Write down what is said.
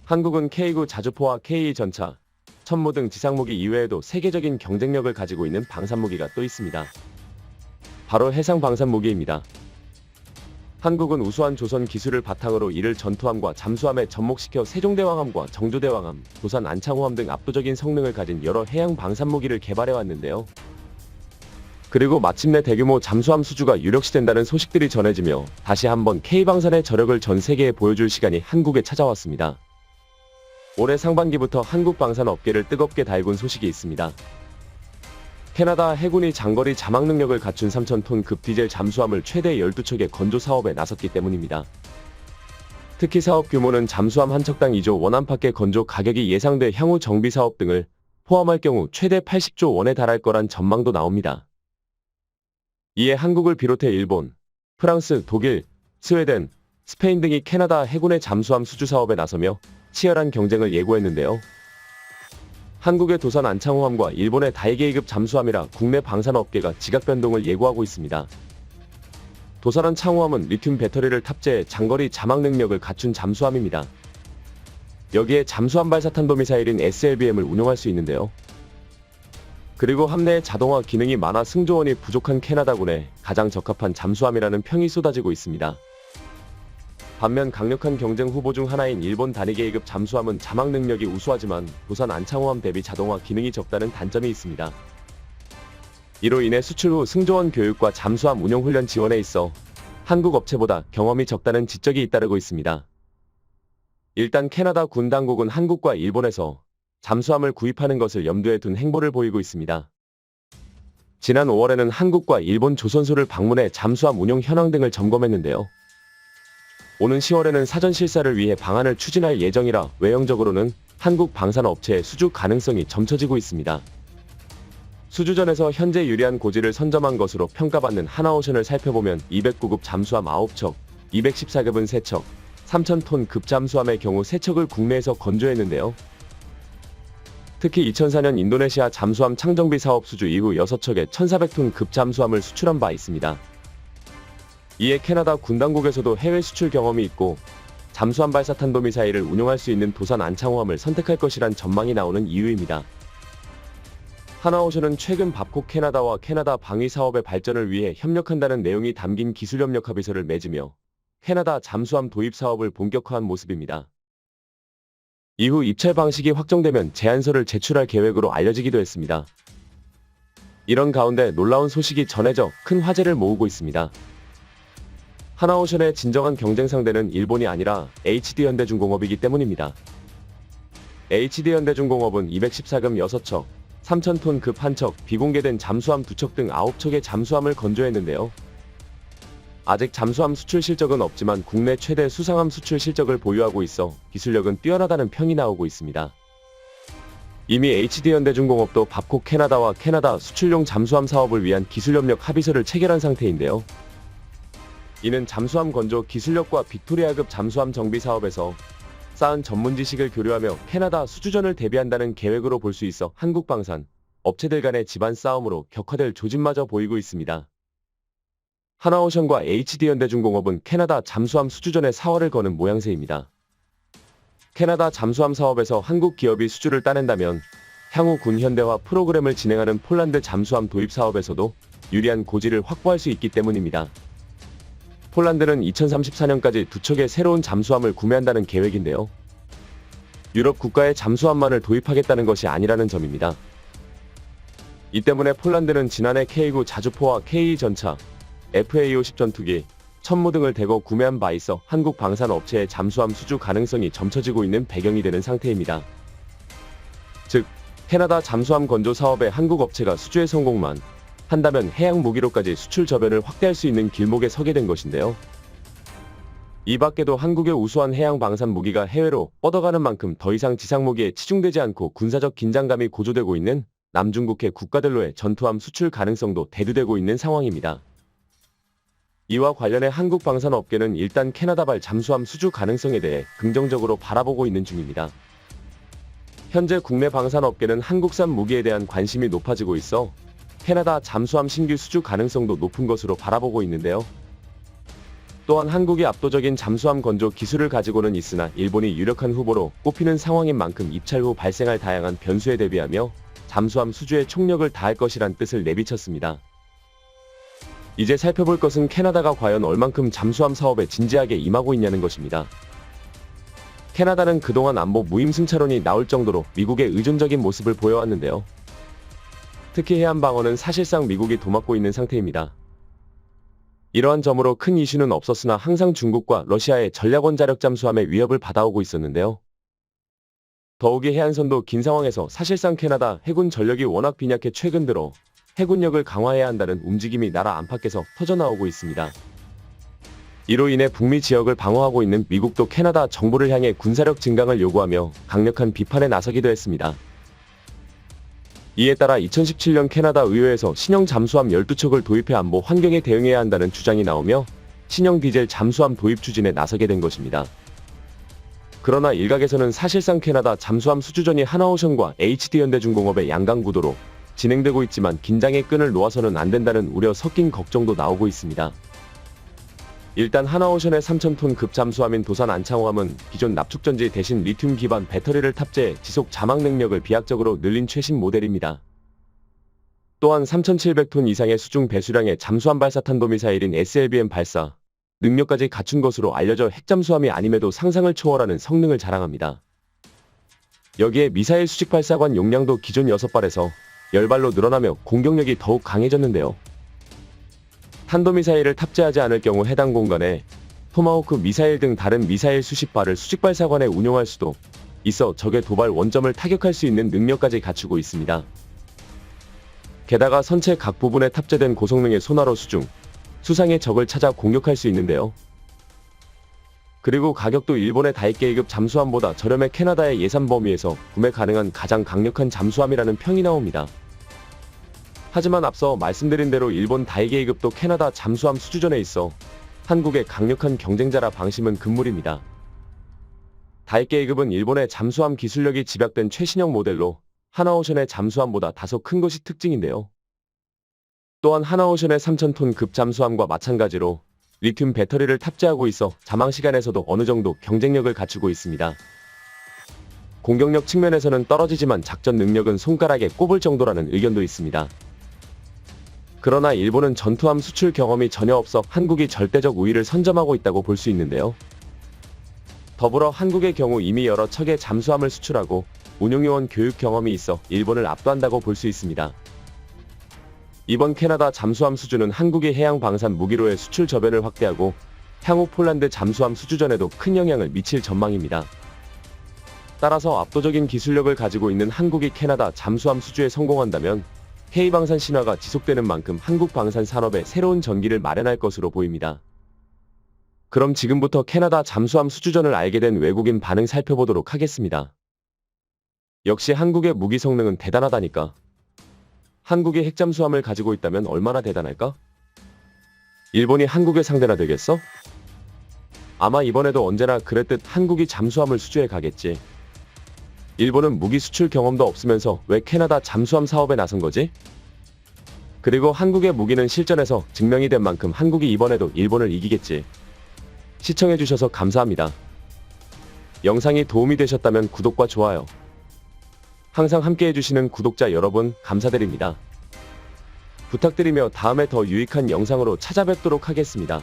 한국은 K9 자주포와 K2 전차, 천무 등 지상무기 이외에도 세계적인 경쟁력을 가지고 있는 방산무기가 또 있습니다. 바로 해상 방산무기입니다. 한국은 우수한 조선 기술을 바탕으로 이를 전투함과 잠수함에 접목시켜 세종대왕함과 정조대왕함, 도산 안창호함 등 압도적인 성능을 가진 여러 해양 방산무기를 개발해왔는데요. 그리고 마침내 대규모 잠수함 수주가 유력시된다는 소식들이 전해지며 다시 한번 K방산의 저력을 전 세계에 보여줄 시간이 한국에 찾아왔습니다. 올해 상반기부터 한국 방산 업계를 뜨겁게 달군 소식이 있습니다. 캐나다 해군이 장거리 자막 능력을 갖춘 3,000톤급 디젤 잠수함을 최대 12척의 건조 사업에 나섰기 때문입니다. 특히 사업 규모는 잠수함 한 척당 2조 원 안팎의 건조 가격이 예상돼 향후 정비 사업 등을 포함할 경우 최대 80조 원에 달할 거란 전망도 나옵니다. 이에 한국을 비롯해 일본, 프랑스, 독일, 스웨덴, 스페인 등이 캐나다 해군의 잠수함 수주 사업에 나서며 치열한 경쟁을 예고했는데요. 한국의 도산 안창호함과 일본의 다이게이급 잠수함이라 국내 방산업계가 지각 변동을 예고하고 있습니다. 도산 안창호함은 리튬 배터리를 탑재해 장거리 자막 능력을 갖춘 잠수함입니다. 여기에 잠수함 발사 탄도미사일인 SLBM을 운용할 수 있는데요. 그리고 함내에 자동화 기능이 많아 승조원이 부족한 캐나다군에 가장 적합한 잠수함이라는 평이 쏟아지고 있습니다. 반면 강력한 경쟁 후보 중 하나인 일본 다니게이급 잠수함은 자막 능력이 우수하지만 도산 안창호함 대비 자동화 기능이 적다는 단점이 있습니다. 이로 인해 수출 후 승조원 교육과 잠수함 운용 훈련 지원에 있어 한국 업체보다 경험이 적다는 지적이 잇따르고 있습니다. 일단 캐나다 군 당국은 한국과 일본에서 잠수함을 구입하는 것을 염두에 둔 행보를 보이고 있습니다. 지난 5월에는 한국과 일본 조선소를 방문해 잠수함 운용 현황 등을 점검했는데요. 오는 10월에는 사전 실사를 위해 방안을 추진할 예정이라 외형적으로는 한국 방산업체의 수주 가능성이 점쳐지고 있습니다. 수주전에서 현재 유리한 고지를 선점한 것으로 평가받는 하나오션을 살펴보면 209급 잠수함 9척, 214급은 3척, 3,000톤 급 잠수함의 경우 3척을 국내에서 건조했는데요. 특히 2004년 인도네시아 잠수함 창정비 사업 수주 이후 6척의 1,400톤 급 잠수함을 수출한 바 있습니다. 이에 캐나다 군 당국에서도 해외 수출 경험이 있고 잠수함 발사 탄도미사일을 운용할 수 있는 도산 안창호함을 선택할 것이란 전망이 나오는 이유입니다. 하나오션은 최근 밥콕 캐나다와 캐나다 방위 사업의 발전을 위해 협력한다는 내용이 담긴 기술협력 합의서를 맺으며 캐나다 잠수함 도입 사업을 본격화한 모습입니다. 이후 입찰 방식이 확정되면 제안서를 제출할 계획으로 알려지기도 했습니다. 이런 가운데 놀라운 소식이 전해져 큰 화제를 모으고 있습니다. 하나오션의 진정한 경쟁 상대는 일본이 아니라 HD현대중공업이기 때문입니다. HD현대중공업은 214급 6척, 3,000톤 급 1척, 비공개된 잠수함 2척 등 9척의 잠수함을 건조했는데요. 아직 잠수함 수출 실적은 없지만 국내 최대 수상함 수출 실적을 보유하고 있어 기술력은 뛰어나다는 평이 나오고 있습니다. 이미 HD현대중공업도 밥콕 캐나다와 캐나다 수출용 잠수함 사업을 위한 기술협력 합의서를 체결한 상태인데요. 이는 잠수함 건조 기술력과 빅토리아급 잠수함 정비 사업에서 쌓은 전문 지식을 교류하며 캐나다 수주전을 대비한다는 계획으로 볼 수 있어 한국 방산 업체들 간의 집안 싸움으로 격화될 조짐마저 보이고 있습니다. 하나오션과 HD현대중공업은 캐나다 잠수함 수주전에 사활을 거는 모양새입니다. 캐나다 잠수함 사업에서 한국 기업이 수주를 따낸다면 향후 군 현대화 프로그램을 진행하는 폴란드 잠수함 도입 사업에서도 유리한 고지를 확보할 수 있기 때문입니다. 폴란드는 2034년까지 2척의 새로운 잠수함을 구매한다는 계획인데요. 유럽 국가의 잠수함만을 도입하겠다는 것이 아니라는 점입니다. 이 때문에 폴란드는 지난해 K9 자주포와 K2 전차, FA-50 전투기, 천무 등을 대거 구매한 바 있어 한국 방산 업체의 잠수함 수주 가능성이 점쳐지고 있는 배경이 되는 상태입니다. 즉, 캐나다 잠수함 건조 사업에 한국 업체가 수주에 성공만 한다면 해양 무기로까지 수출 저변을 확대할 수 있는 길목에 서게 된 것인데요. 이 밖에도 한국의 우수한 해양 방산 무기가 해외로 뻗어가는 만큼 더 이상 지상 무기에 치중되지 않고 군사적 긴장감이 고조되고 있는 남중국해 국가들로의 전투함 수출 가능성도 대두되고 있는 상황입니다. 이와 관련해 한국 방산 업계는 일단 캐나다발 잠수함 수주 가능성에 대해 긍정적으로 바라보고 있는 중입니다. 현재 국내 방산 업계는 한국산 무기에 대한 관심이 높아지고 있어 캐나다 잠수함 신규 수주 가능성도 높은 것으로 바라보고 있는데요. 또한 한국이 압도적인 잠수함 건조 기술을 가지고는 있으나 일본이 유력한 후보로 꼽히는 상황인 만큼 입찰 후 발생할 다양한 변수에 대비하며 잠수함 수주에 총력을 다할 것이란 뜻을 내비쳤습니다. 이제 살펴볼 것은 캐나다가 과연 얼만큼 잠수함 사업에 진지하게 임하고 있냐는 것입니다. 캐나다는 그동안 안보 무임승차론이 나올 정도로 미국에 의존적인 모습을 보여왔는데요. 특히 해안 방어는 사실상 미국이 도맡고 있는 상태입니다. 이러한 점으로 큰 이슈는 없었으나 항상 중국과 러시아의 전략원 자력 잠수함의 위협을 받아오고 있었는데요. 더욱이 해안선도 긴 상황에서 사실상 캐나다 해군 전력이 워낙 빈약해 최근 들어 해군력을 강화해야 한다는 움직임이 나라 안팎에서 터져나오고 있습니다. 이로 인해 북미 지역을 방어하고 있는 미국도 캐나다 정부를 향해 군사력 증강을 요구하며 강력한 비판에 나서기도 했습니다. 이에 따라 2017년 캐나다 의회에서 신형 잠수함 12척을 도입해 안보 환경에 대응해야 한다는 주장이 나오며 신형 디젤 잠수함 도입 추진에 나서게 된 것입니다. 그러나 일각에서는 사실상 캐나다 잠수함 수주전이 하나오션과 HD현대중공업의 양강 구도로 진행되고 있지만 긴장의 끈을 놓아서는 안 된다는 우려 섞인 걱정도 나오고 있습니다. 일단 하나오션의 3,000톤 급 잠수함인 도산 안창호함은 기존 납축전지 대신 리튬 기반 배터리를 탑재해 지속 자막 능력을 비약적으로 늘린 최신 모델입니다. 또한 3,700톤 이상의 수중 배수량의 잠수함 발사 탄도미사일인 SLBM 발사 능력까지 갖춘 것으로 알려져 핵잠수함이 아님에도 상상을 초월하는 성능을 자랑합니다. 여기에 미사일 수직 발사관 용량도 기존 6발에서 10발로 늘어나며 공격력이 더욱 강해졌는데요. 탄도미사일을 탑재하지 않을 경우 해당 공간에 토마호크 미사일 등 다른 미사일 수십 발을 수직발사관에 운용할 수도 있어 적의 도발 원점을 타격할 수 있는 능력까지 갖추고 있습니다. 게다가 선체 각 부분에 탑재된 고성능의 소나로 수중, 수상의 적을 찾아 공격할 수 있는데요. 그리고 가격도 일본의 다이케이급 잠수함보다 저렴해 캐나다의 예산 범위에서 구매 가능한 가장 강력한 잠수함이라는 평이 나옵니다. 하지만 앞서 말씀드린 대로 일본 다이게이급도 캐나다 잠수함 수주전에 있어 한국의 강력한 경쟁자라 방심은 금물입니다. 다이게이급은 일본의 잠수함 기술력이 집약된 최신형 모델로 하나오션의 잠수함보다 다소 큰 것이 특징인데요. 또한 하나오션의 3,000톤 급 잠수함과 마찬가지로 리튬 배터리를 탑재하고 있어 자망시간에서도 어느 정도 경쟁력을 갖추고 있습니다. 공격력 측면에서는 떨어지지만 작전 능력은 손가락에 꼽을 정도라는 의견도 있습니다. 그러나 일본은 전투함 수출 경험이 전혀 없어 한국이 절대적 우위를 선점하고 있다고 볼 수 있는데요. 더불어 한국의 경우 이미 여러 척의 잠수함을 수출하고 운용요원 교육 경험이 있어 일본을 압도한다고 볼 수 있습니다. 이번 캐나다 잠수함 수주는 한국의 해양 방산 무기로의 수출 저변을 확대하고 향후 폴란드 잠수함 수주전에도 큰 영향을 미칠 전망입니다. 따라서 압도적인 기술력을 가지고 있는 한국이 캐나다 잠수함 수주에 성공한다면 K방산 신화가 지속되는 만큼 한국 방산 산업에 새로운 전기를 마련할 것으로 보입니다. 그럼 지금부터 캐나다 잠수함 수주전을 알게 된 외국인 반응 살펴보도록 하겠습니다. 역시 한국의 무기 성능은 대단하다니까. 한국이 핵잠수함을 가지고 있다면 얼마나 대단할까? 일본이 한국의 상대나 되겠어? 아마 이번에도 언제나 그랬듯 한국이 잠수함을 수주해 가겠지. 일본은 무기 수출 경험도 없으면서 왜 캐나다 잠수함 사업에 나선 거지? 그리고 한국의 무기는 실전에서 증명이 된 만큼 한국이 이번에도 일본을 이기겠지. 시청해주셔서 감사합니다. 영상이 도움이 되셨다면 구독과 좋아요. 항상 함께해주시는 구독자 여러분 감사드립니다. 부탁드리며 다음에 더 유익한 영상으로 찾아뵙도록 하겠습니다.